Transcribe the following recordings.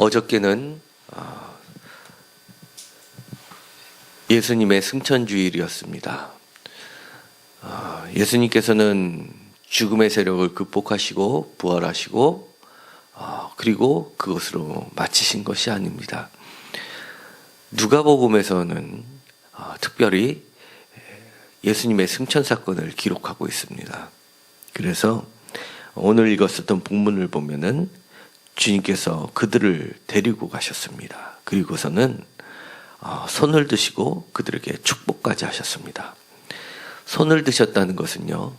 어저께는 예수님의 승천주일이었습니다. 예수님께서는 죽음의 세력을 극복하시고 부활하시고 그리고 그것으로 마치신 것이 아닙니다. 누가복음에서는 특별히 예수님의 승천 사건을 기록하고 있습니다. 그래서 오늘 읽었었던 본문을 보면은 주님께서 그들을 데리고 가셨습니다. 그리고서는 손을 드시고 그들에게 축복까지 하셨습니다. 손을 드셨다는 것은요,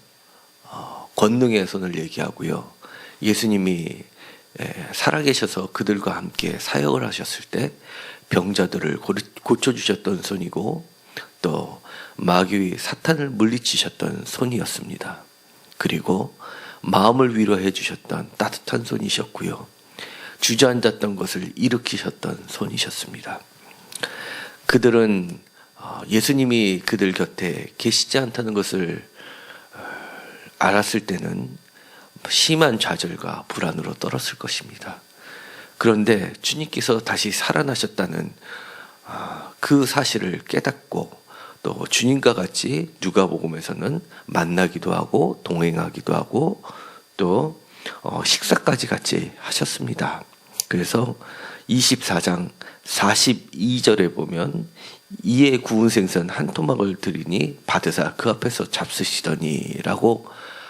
권능의 손을 얘기하고요. 예수님이 살아계셔서 그들과 함께 사역을 하셨을 때 병자들을 고쳐주셨던 손이고 또 마귀의 사탄을 물리치셨던 손이었습니다. 그리고 마음을 위로해 주셨던 따뜻한 손이셨고요. 주저앉았던 것을 일으키셨던 손이셨습니다. 그들은 예수님이 그들 곁에 계시지 않다는 것을 알았을 때는 심한 좌절과 불안으로 떨었을 것입니다. 그런데 주님께서 다시 살아나셨다는 그 사실을 깨닫고 또 주님과 같이 누가복음에서는 만나기도 하고 동행하기도 하고 또 식사까지 같이 하셨습니다. 그래서 24장 42절에 보면 이에 구운 생선 한 토막을 드리니 받으사 그 앞에서 잡수시더니 라고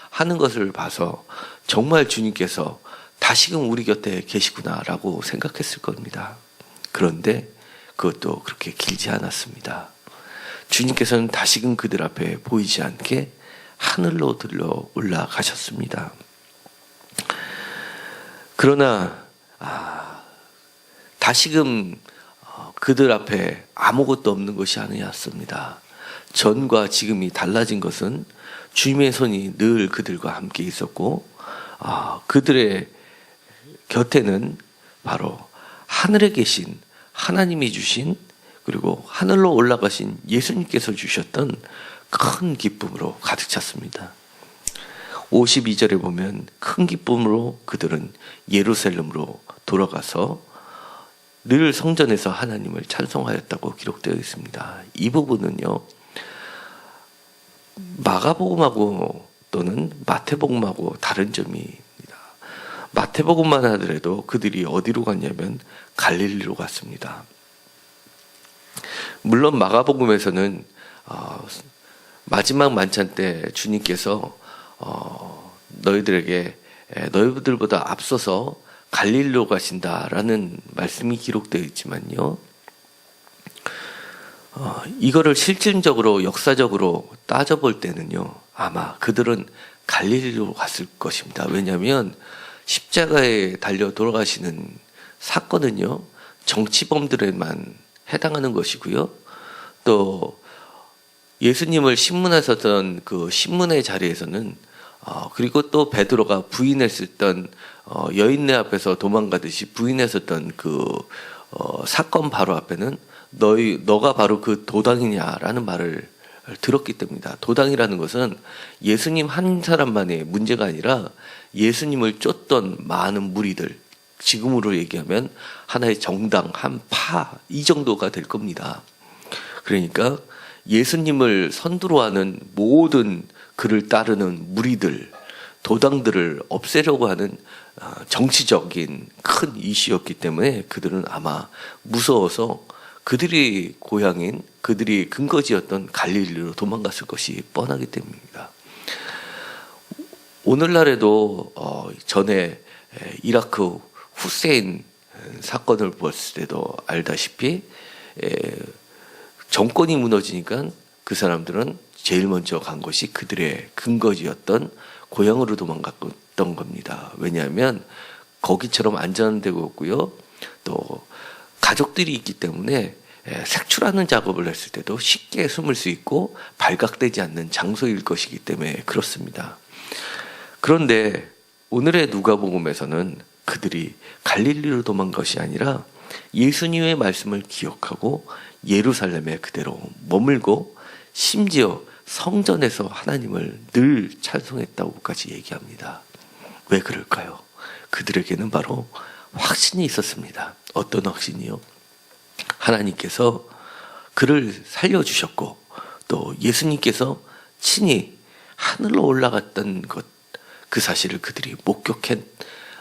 하는 것을 봐서 정말 주님께서 다시금 우리 곁에 계시구나 라고 생각했을 겁니다. 그런데 그것도 그렇게 길지 않았습니다. 주님께서는 다시금 그들 앞에 보이지 않게 하늘로 들러 올라가셨습니다. 그러나 다시금 그들 앞에 아무것도 없는 것이 아니었습니다. 전과 지금이 달라진 것은 주님의 손이 늘 그들과 함께 있었고 그들의 곁에는 바로 하늘에 계신 하나님이 주신 그리고 하늘로 올라가신 예수님께서 주셨던 큰 기쁨으로 가득 찼습니다. 52절에 보면 큰 기쁨으로 그들은 예루살렘으로 돌아가서 늘 성전에서 하나님을 찬송하였다고 기록되어 있습니다. 이 부분은요, 마가복음하고 또는 마태복음하고 다른 점입니다. 마태복음만 하더라도 그들이 어디로 갔냐면 갈릴리로 갔습니다. 물론 마가복음에서는 마지막 만찬 때 주님께서 너희들에게 너희들보다 앞서서 갈릴리로 가신다라는 말씀이 기록되어 있지만요. 이거를 실질적으로 역사적으로 따져볼 때는요. 아마 그들은 갈릴리로 갔을 것입니다. 왜냐하면 십자가에 달려 돌아가시는 사건은요. 정치범들에만 해당하는 것이고요. 또 예수님을 신문하셨던 그 신문의 자리에서는 그리고 또 베드로가 부인했었던 여인네 앞에서 도망가듯이 부인했었던 그 사건 바로 앞에는 너가 바로 그 도당이냐라는 말을 들었기 때문이다. 도당이라는 것은 예수님 한 사람만의 문제가 아니라 예수님을 쫓던 많은 무리들, 지금으로 얘기하면 하나의 정당, 한 파, 이 정도가 될 겁니다. 그러니까 예수님을 선두로 하는 모든 그를 따르는 무리들, 도당들을 없애려고 하는 정치적인 큰 이슈였기 때문에 그들은 아마 무서워서 그들이 고향인 그들이 근거지였던 갈릴리로 도망갔을 것이 뻔하기 때문입니다. 오늘날에도 전에 이라크 후세인 사건을 보았을 때도 알다시피 정권이 무너지니까 그 사람들은 제일 먼저 간 것이 그들의 근거지였던 고향으로 도망갔던 겁니다. 왜냐하면 거기처럼 안전한 데가 없고요. 또 가족들이 있기 때문에 색출하는 작업을 했을 때도 쉽게 숨을 수 있고 발각되지 않는 장소일 것이기 때문에 그렇습니다. 그런데 오늘의 누가복음에서는 그들이 갈릴리로 도망간 것이 아니라 예수님의 말씀을 기억하고 예루살렘에 그대로 머물고 심지어 성전에서 하나님을 늘 찬송했다고까지 얘기합니다. 왜 그럴까요? 그들에게는 바로 확신이 있었습니다. 어떤 확신이요? 하나님께서 그를 살려주셨고 또 예수님께서 친히 하늘로 올라갔던 것, 그 사실을 그들이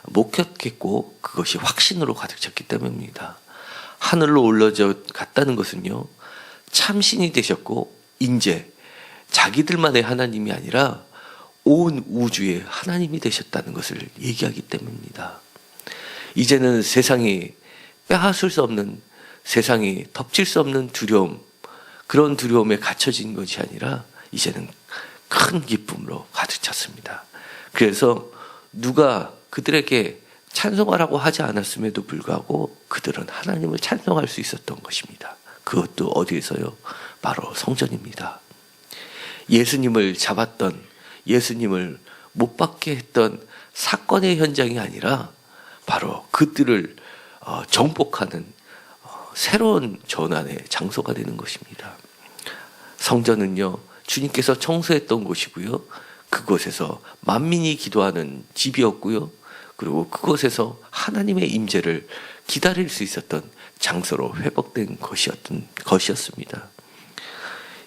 목격했고 그것이 확신으로 가득 찼기 때문입니다. 하늘로 올라져 갔다는 것은요, 참신이 되셨고 이제 자기들만의 하나님이 아니라 온 우주의 하나님이 되셨다는 것을 얘기하기 때문입니다. 이제는 세상이 빼앗을 수 없는, 세상이 덮칠 수 없는 두려움, 그런 두려움에 갇혀진 것이 아니라 이제는 큰 기쁨으로 가득 찼습니다. 그래서 누가 그들에게 찬송하라고 하지 않았음에도 불구하고 그들은 하나님을 찬송할 수 있었던 것입니다. 그것도 어디에서요? 바로 성전입니다. 예수님을 잡았던, 예수님을 못 받게 했던 사건의 현장이 아니라 바로 그들을 정복하는 새로운 전환의 장소가 되는 것입니다. 성전은요, 주님께서 청소했던 곳이고요, 그곳에서 만민이 기도하는 집이었고요, 그리고 그곳에서 하나님의 임재를 기다릴 수 있었던 장소로 회복된 것이었습니다.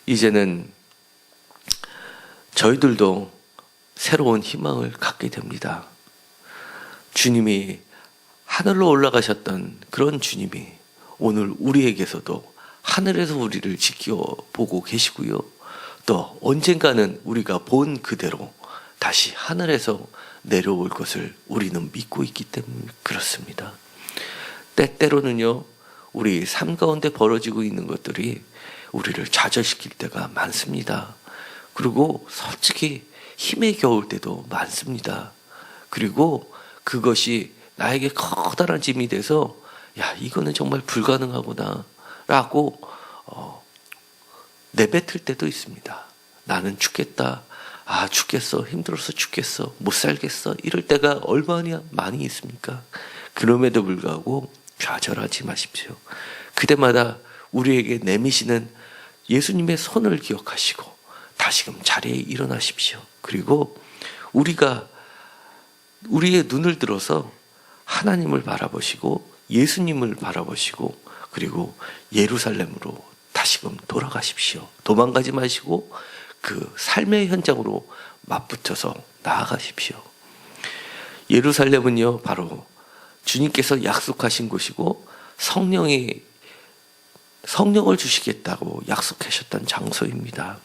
이제는 저희들도 새로운 희망을 갖게 됩니다. 주님이 하늘로 올라가셨던 그런 주님이 오늘 우리에게서도 하늘에서 우리를 지켜보고 계시고요, 또 언젠가는 우리가 본 그대로 다시 하늘에서 내려올 것을 우리는 믿고 있기 때문에 그렇습니다. 때때로는요, 우리 삶 가운데 벌어지고 있는 것들이 우리를 좌절시킬 때가 많습니다. 그리고 솔직히 힘에 겨울 때도 많습니다. 그리고 그것이 나에게 커다란 짐이 돼서 야, 이거는 정말 불가능하구나 라고 내뱉을 때도 있습니다. 나는 죽겠다. 아, 죽겠어. 힘들어서 죽겠어. 못 살겠어. 이럴 때가 얼마나 많이 있습니까? 그럼에도 불구하고 좌절하지 마십시오. 그때마다 우리에게 내미시는 예수님의 손을 기억하시고 다시금 자리에 일어나십시오. 그리고 우리가 우리의 눈을 들어서 하나님을 바라보시고 예수님을 바라보시고 그리고 예루살렘으로 다시금 돌아가십시오. 도망가지 마시고 그 삶의 현장으로 맞붙어서 나아가십시오. 예루살렘은요, 바로 주님께서 약속하신 곳이고 성령을 주시겠다고 약속하셨던 장소입니다.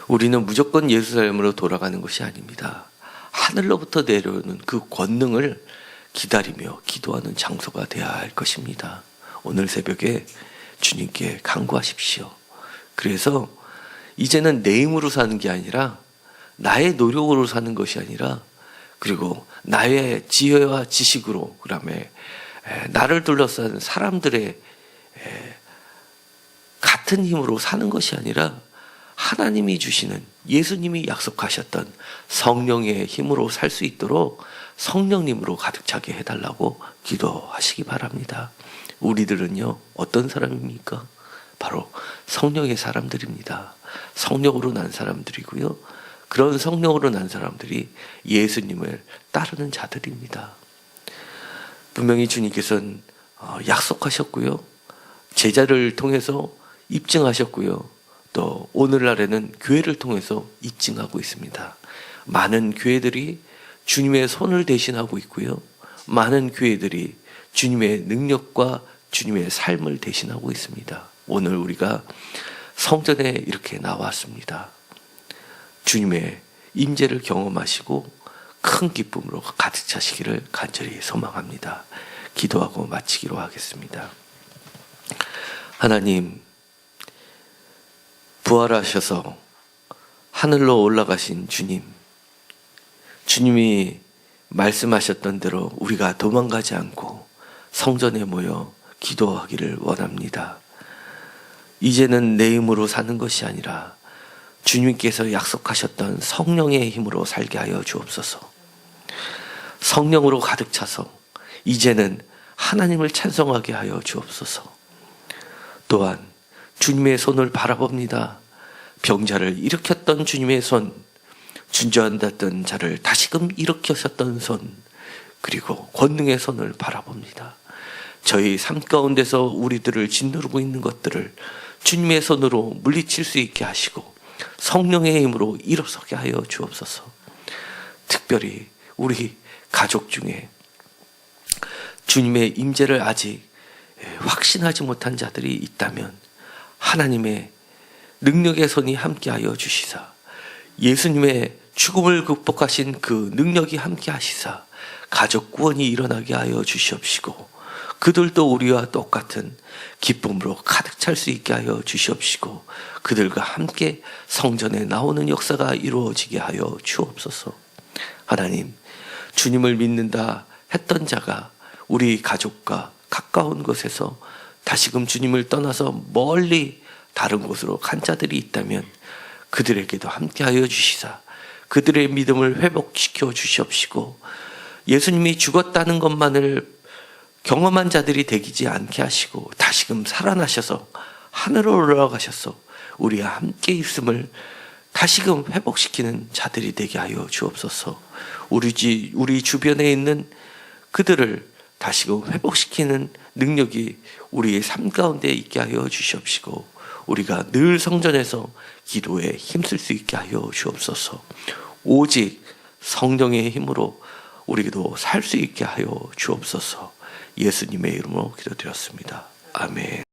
우리는 무조건 예루살렘으로 돌아가는 것이 아닙니다. 하늘로부터 내려오는 그 권능을 기다리며 기도하는 장소가 되어야 할 것입니다. 오늘 새벽에 주님께 간구하십시오. 그래서 이제는 내 힘으로 사는 게 아니라 나의 노력으로 사는 것이 아니라 그리고 나의 지혜와 지식으로 그다음에 나를 둘러싼 사람들의 같은 힘으로 사는 것이 아니라 하나님이 주시는 예수님이 약속하셨던 성령의 힘으로 살 수 있도록 성령님으로 가득 차게 해달라고 기도하시기 바랍니다. 우리들은요, 어떤 사람입니까? 바로 성령의 사람들입니다. 성령으로 난 사람들이고요, 그런 성령으로 난 사람들이 예수님을 따르는 자들입니다. 분명히 주님께서는 약속하셨고요, 제자를 통해서 입증하셨고요, 또 오늘날에는 교회를 통해서 입증하고 있습니다. 많은 교회들이 주님의 손을 대신하고 있고요, 많은 교회들이 주님의 능력과 주님의 삶을 대신하고 있습니다. 오늘 우리가 성전에 이렇게 나왔습니다. 주님의 임재를 경험하시고 큰 기쁨으로 가득 차시기를 간절히 소망합니다. 기도하고 마치기로 하겠습니다. 하나님, 부활하셔서 하늘로 올라가신 주님, 주님이 말씀하셨던 대로 우리가 도망가지 않고 성전에 모여 기도하기를 원합니다. 이제는 내 힘으로 사는 것이 아니라 주님께서 약속하셨던 성령의 힘으로 살게 하여 주옵소서. 성령으로 가득 차서 이제는 하나님을 찬송하게 하여 주옵소서. 또한 주님의 손을 바라봅니다. 병자를 일으켰던 주님의 손, 준저한다던 자를 다시금 일으키셨던 손, 그리고 권능의 손을 바라봅니다. 저희 삶 가운데서 우리들을 짓누르고 있는 것들을 주님의 손으로 물리칠 수 있게 하시고 성령의 힘으로 일어서게 하여 주옵소서. 특별히 우리 가족 중에 주님의 임재를 아직 확신하지 못한 자들이 있다면 하나님의 능력의 손이 함께하여 주시사 예수님의 죽음을 극복하신 그 능력이 함께하시사 가족 구원이 일어나게 하여 주시옵시고 그들도 우리와 똑같은 기쁨으로 가득 찰 수 있게 하여 주시옵시고 그들과 함께 성전에 나오는 역사가 이루어지게 하여 주옵소서. 하나님, 주님을 믿는다 했던 자가 우리 가족과 가까운 곳에서 다시금 주님을 떠나서 멀리 다른 곳으로 간 자들이 있다면 그들에게도 함께하여 주시사 그들의 믿음을 회복시켜 주시옵시고 예수님이 죽었다는 것만을 경험한 자들이 되지 않게 하시고 다시금 살아나셔서 하늘로 올라가셔서 우리와 함께 있음을 다시금 회복시키는 자들이 되게 하여 주옵소서. 우리 주변에 있는 그들을 다시금 회복시키는 능력이 우리의 삶 가운데 있게 하여 주시옵시고 우리가 늘 성전에서 기도에 힘쓸 수 있게 하여 주옵소서. 오직 성령의 힘으로 우리도 살 수 있게 하여 주옵소서. 예수님의 이름으로 기도드렸습니다. 아멘.